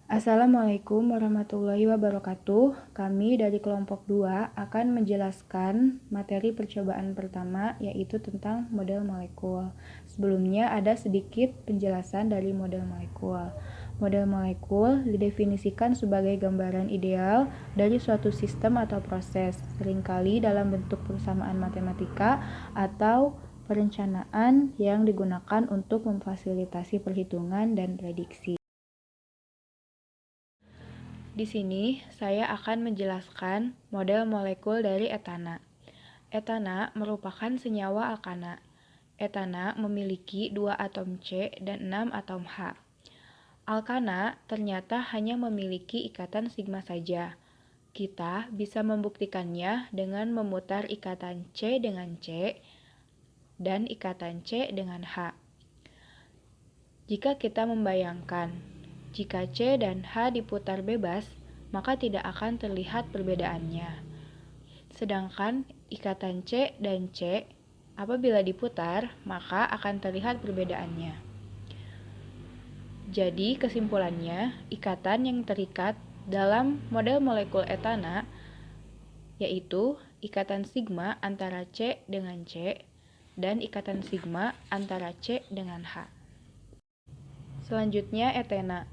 Assalamualaikum warahmatullahi wabarakatuh. Kami dari kelompok 2 akan menjelaskan materi percobaan pertama, yaitu tentang model molekul. Sebelumnya ada sedikit penjelasan dari model molekul. Model molekul didefinisikan sebagai gambaran ideal dari suatu sistem atau proses, seringkali dalam bentuk persamaan matematika atau perencanaan yang digunakan untuk memfasilitasi perhitungan dan prediksi. Di sini, saya akan menjelaskan model molekul dari etana. Etana merupakan senyawa alkana. Etana memiliki 2 atom C dan 6 atom H. Alkana ternyata hanya memiliki ikatan sigma saja. Kita bisa membuktikannya dengan memutar ikatan C dengan C dan ikatan C dengan H. Jika kita membayangkan, jika C dan H diputar bebas, maka tidak akan terlihat perbedaannya. Sedangkan ikatan C dan C, apabila diputar, maka akan terlihat perbedaannya. Jadi, kesimpulannya, ikatan yang terikat dalam model molekul etana yaitu ikatan sigma antara C dengan C dan ikatan sigma antara C dengan H. Selanjutnya, etena.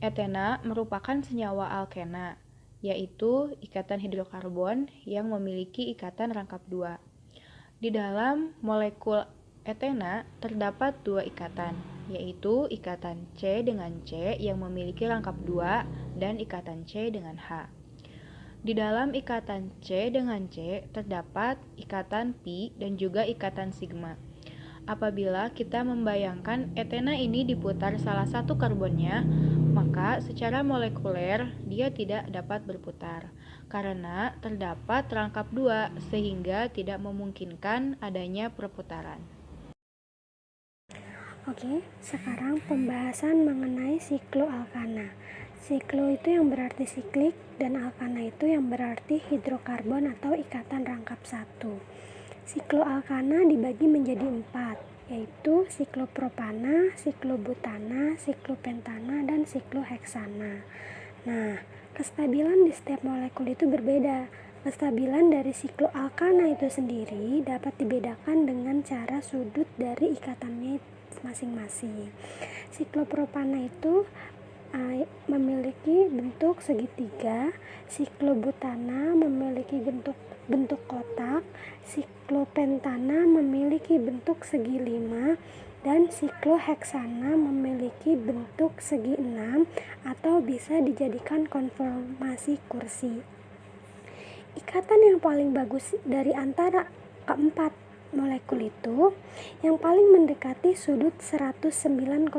Etena merupakan senyawa alkena, yaitu ikatan hidrokarbon yang memiliki ikatan rangkap 2. Di dalam molekul etena terdapat 2 ikatan, yaitu ikatan C dengan C yang memiliki rangkap 2 dan ikatan C dengan H. Di dalam ikatan C dengan C terdapat ikatan pi dan juga ikatan sigma. Apabila kita membayangkan etena ini diputar salah satu karbonnya, maka secara molekuler dia tidak dapat berputar karena terdapat rangkap 2 sehingga tidak memungkinkan adanya perputaran. Oke, sekarang pembahasan mengenai sikloalkana. Siklo itu yang berarti siklik dan alkana itu yang berarti hidrokarbon atau ikatan rangkap 1. Sikloalkana dibagi menjadi 4, yaitu siklopropana, siklobutana, siklopentana, dan sikloheksana. Nah, kestabilan di setiap molekul itu berbeda. Kestabilan dari sikloalkana itu sendiri dapat dibedakan dengan cara sudut dari ikatannya masing-masing. Siklopropana itu memiliki bentuk segitiga, siklobutana memiliki bentuk kotak, siklopentana memiliki bentuk segi 5, dan sikloheksana memiliki bentuk segi 6 atau bisa dijadikan konformasi kursi. Ikatan yang paling bagus dari antara keempat molekul itu yang paling mendekati sudut 109,47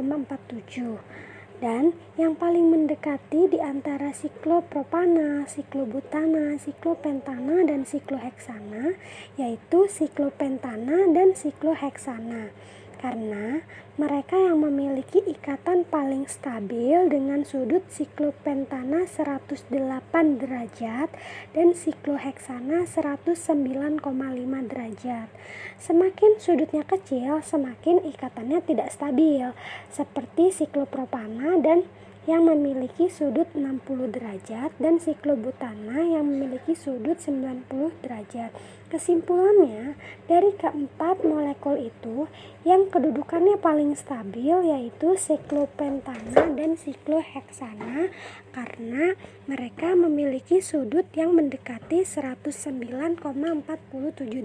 dan yang paling mendekati di antara siklopropana, siklobutana, siklopentana, dan sikloheksana yaitu siklopentana dan sikloheksana karena mereka yang memiliki ikatan paling stabil dengan sudut siklopentana 108 derajat dan sikloheksana 109,5 derajat. Semakin sudutnya kecil, semakin ikatannya tidak stabil, seperti siklopropana dan yang memiliki sudut 60 derajat dan siklobutana yang memiliki sudut 90 derajat. Kesimpulannya, dari keempat molekul itu, yang kedudukannya paling stabil yaitu siklopentana dan sikloheksana karena mereka memiliki sudut yang mendekati 109,47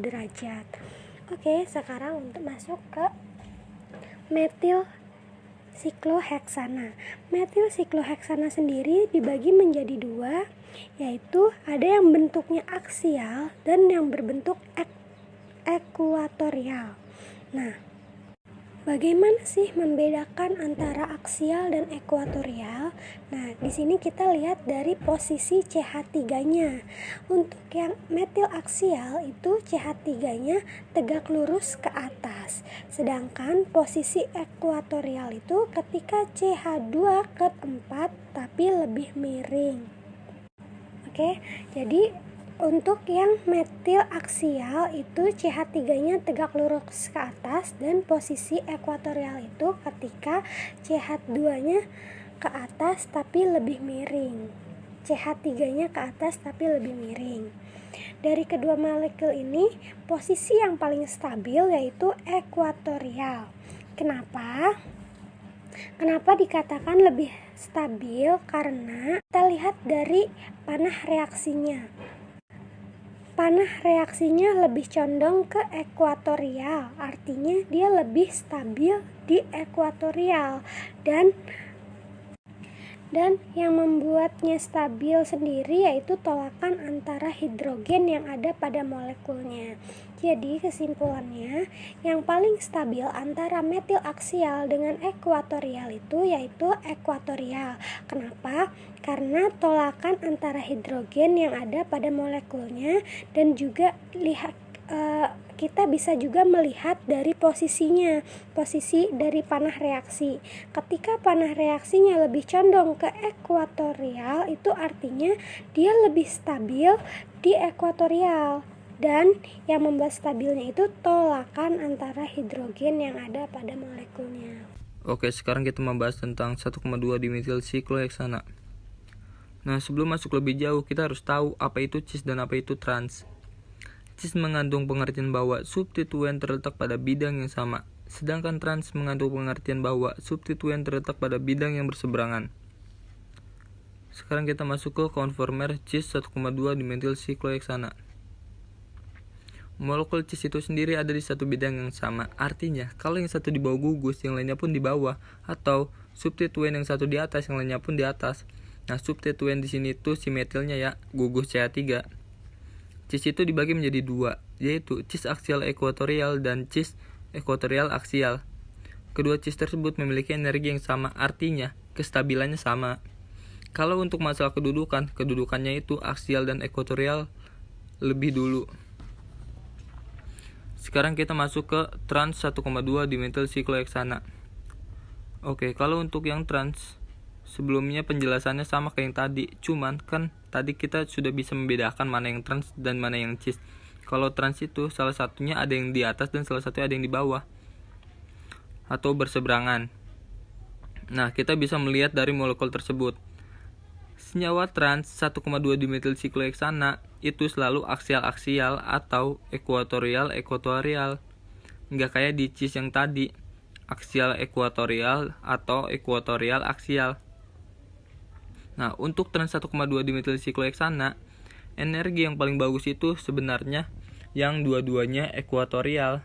derajat. Oke, sekarang untuk masuk ke metil sikloheksana. Metil sikloheksana sendiri dibagi menjadi 2, yaitu ada yang bentuknya aksial dan yang berbentuk ekuatorial. Nah, bagaimana sih membedakan antara aksial dan ekuatorial? Nah, di sini kita lihat dari posisi CH3-nya. Untuk yang metil aksial itu CH3-nya tegak lurus ke atas. Sedangkan posisi ekuatorial itu ketika CH2 ke 4 tapi lebih miring. Oke, jadi untuk yang metil aksial itu CH3-nya tegak lurus ke atas dan posisi ekuatorial itu ketika CH2-nya ke atas tapi lebih miring. CH3-nya ke atas tapi lebih miring. Dari kedua molekul ini, posisi yang paling stabil yaitu ekuatorial. Kenapa? Kenapa dikatakan lebih stabil? Karena kita lihat dari panah reaksinya. Panah reaksinya lebih condong ke ekuatorial, artinya dia lebih stabil di ekuatorial. Dan yang membuatnya stabil sendiri yaitu tolakan antara hidrogen yang ada pada molekulnya. Jadi kesimpulannya, yang paling stabil antara metil aksial dengan ekuatorial itu yaitu ekuatorial. Kenapa? Karena tolakan antara hidrogen yang ada pada molekulnya, dan juga kita bisa juga melihat dari posisinya, posisi dari panah reaksi. Ketika panah reaksinya lebih condong ke ekuatorial, itu artinya dia lebih stabil di ekuatorial. Dan yang membuat stabilnya itu tolakan antara hidrogen yang ada pada molekulnya. Oke, sekarang kita membahas tentang 1,2 dimetil sikloheksana. Nah, sebelum masuk lebih jauh, kita harus tahu apa itu cis dan apa itu trans. Cis mengandung pengertian bahwa substituen terletak pada bidang yang sama, sedangkan trans mengandung pengertian bahwa substituen terletak pada bidang yang berseberangan. Sekarang kita masuk ke konformer cis 1,2 dimetil sikloheksana. Molekul cis itu sendiri ada di satu bidang yang sama. Artinya, kalau yang satu di bawah gugus, yang lainnya pun di bawah, atau substituen yang satu di atas, yang lainnya pun di atas. Nah, substituen di sini tuh si metilnya ya, gugus CH3. Cis itu dibagi menjadi dua, yaitu cis aksial ekuatorial dan cis ekuatorial aksial. Kedua cis tersebut memiliki energi yang sama, artinya kestabilannya sama. Kalau untuk masalah kedudukannya itu aksial dan ekuatorial lebih dulu. Sekarang kita masuk ke trans 1,2 dimetil sikloheksana. Oke, kalau untuk yang trans, sebelumnya penjelasannya sama kayak yang tadi, cuman kan tadi kita sudah bisa membedakan mana yang trans dan mana yang cis. Kalau trans itu salah satunya ada yang di atas dan salah satunya ada yang di bawah atau berseberangan. Nah, kita bisa melihat dari molekul tersebut. Senyawa trans 1,2 dimetil sikloheksana itu selalu aksial-aksial atau ekuatorial-ekuatorial. Nggak kayak di cis yang tadi, aksial ekuatorial atau ekuatorial aksial. Nah, untuk trans 1,2 dimetil sikloheksana, energi yang paling bagus itu sebenarnya yang dua-duanya ekuatorial.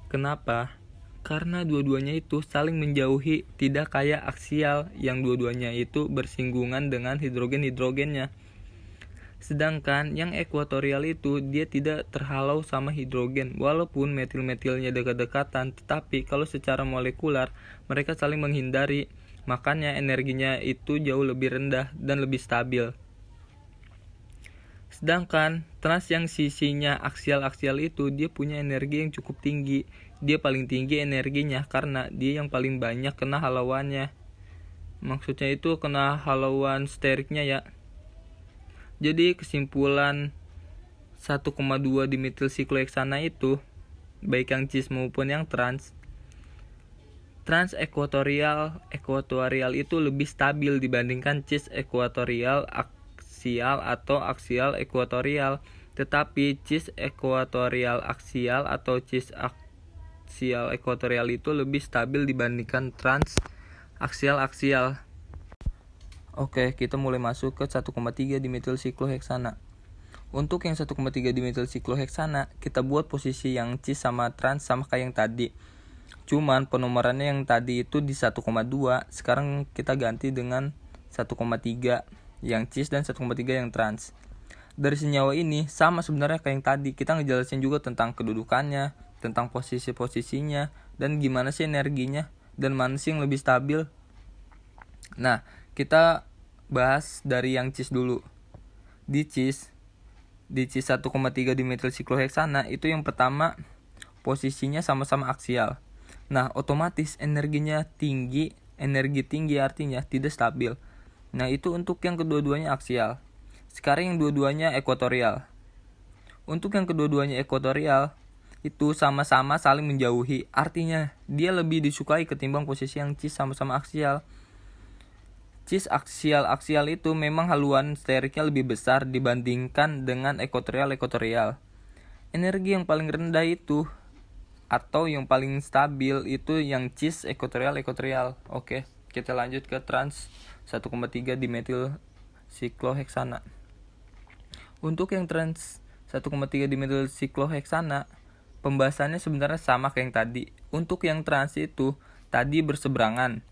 Kenapa? Karena dua-duanya itu saling menjauhi, tidak kayak aksial yang dua-duanya itu bersinggungan dengan hidrogen-hidrogennya. Sedangkan yang ekuatorial itu dia tidak terhalau sama hidrogen, walaupun metil-metilnya dekat-dekatan, tetapi kalau secara molekular mereka saling menghindari. Makanya energinya itu jauh lebih rendah dan lebih stabil. Sedangkan trans yang sisinya aksial-aksial itu dia punya energi yang cukup tinggi. Dia paling tinggi energinya karena dia yang paling banyak kena halauannya. Maksudnya itu kena halauan steriknya ya. Jadi kesimpulan 1,2 dimetil sikloheksana itu, baik yang cis maupun yang trans ekuatorial itu lebih stabil dibandingkan cis ekuatorial aksial atau aksial ekuatorial. Tetapi cis ekuatorial aksial atau cis aksial ekuatorial itu lebih stabil dibandingkan trans aksial-aksial. Oke, kita mulai masuk ke 1,3 dimetil sikloheksana. Untuk yang 1,3 dimetil sikloheksana, kita buat posisi yang cis sama trans sama kayak yang tadi. Cuman penomorannya yang tadi itu di 1,2, sekarang kita ganti dengan 1,3 yang cis dan 1,3 yang trans. Dari senyawa ini sama sebenarnya kayak yang tadi, kita ngejelasin juga tentang kedudukannya, tentang posisi-posisinya, dan gimana sih energinya, dan mana sih yang lebih stabil. Nah, kita bahas dari yang cis dulu. Di cis 1,3 dimetil sikloheksana itu yang pertama posisinya sama-sama aksial. Nah, otomatis energinya tinggi. Energi tinggi artinya tidak stabil. Nah, itu untuk yang kedua-duanya aksial. Sekarang yang dua-duanya ekuatorial. Untuk yang kedua-duanya ekuatorial itu sama-sama saling menjauhi. Artinya dia lebih disukai ketimbang posisi yang cis sama-sama aksial. cis aksial itu memang haluan steriknya lebih besar dibandingkan dengan ekuatorial. Energi yang paling rendah itu atau yang paling stabil itu yang cis ekuatorial. Oke, kita lanjut ke trans 1,3 dimetil sikloheksana. Untuk yang trans 1,3 dimetil sikloheksana, pembahasannya sebenarnya sama kayak yang tadi. Untuk yang trans itu tadi berseberangan.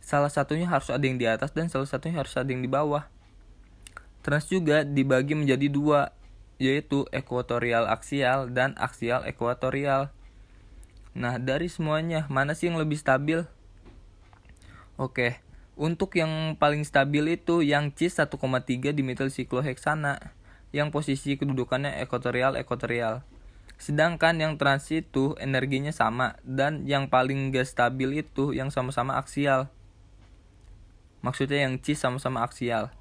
Salah satunya harus ada yang di atas dan salah satunya harus ada yang di bawah. Trans juga dibagi menjadi dua, yaitu ekuatorial aksial dan aksial ekuatorial. Nah, dari semuanya, mana sih yang lebih stabil? Oke, untuk yang paling stabil itu yang cis 1,3 dimetil sikloheksana, yang posisi kedudukannya ekuatorial. Sedangkan yang trans itu energinya sama, dan yang paling gak stabil itu yang sama-sama aksial. Maksudnya yang cis sama-sama aksial.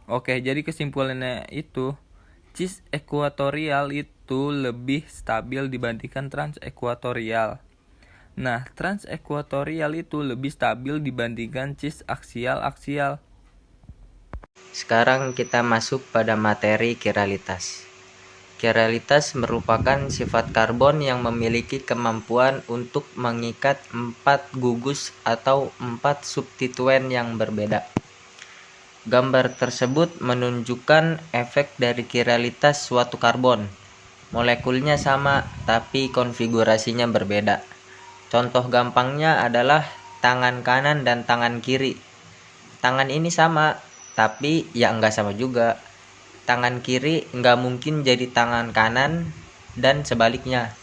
Oke, jadi kesimpulannya itu cis ekuatorial itu lebih stabil dibandingkan trans ekuatorial. Nah, trans ekuatorial itu lebih stabil dibandingkan cis aksial. Sekarang kita masuk pada materi kiralitas. Kiralitas merupakan sifat karbon yang memiliki kemampuan untuk mengikat 4 gugus atau 4 substituen yang berbeda. Gambar tersebut menunjukkan efek dari kiralitas suatu karbon. Molekulnya sama, tapi konfigurasinya berbeda. Contoh gampangnya adalah tangan kanan dan tangan kiri. Tangan ini sama, tapi ya enggak sama juga. Tangan kiri enggak mungkin jadi tangan kanan dan sebaliknya.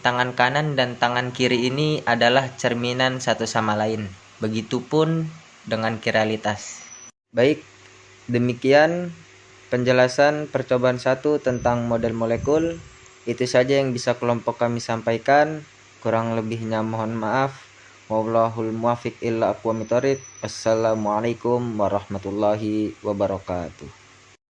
Tangan kanan dan tangan kiri ini adalah cerminan satu sama lain. Begitupun dengan kiralitas. Baik, demikian penjelasan percobaan 1 tentang model molekul. Itu saja yang bisa kelompok kami sampaikan. Kurang lebihnya mohon maaf. Wallahul muwaffiq illa aqwamit thoriq. Wassalamualaikum warahmatullahi wabarakatuh.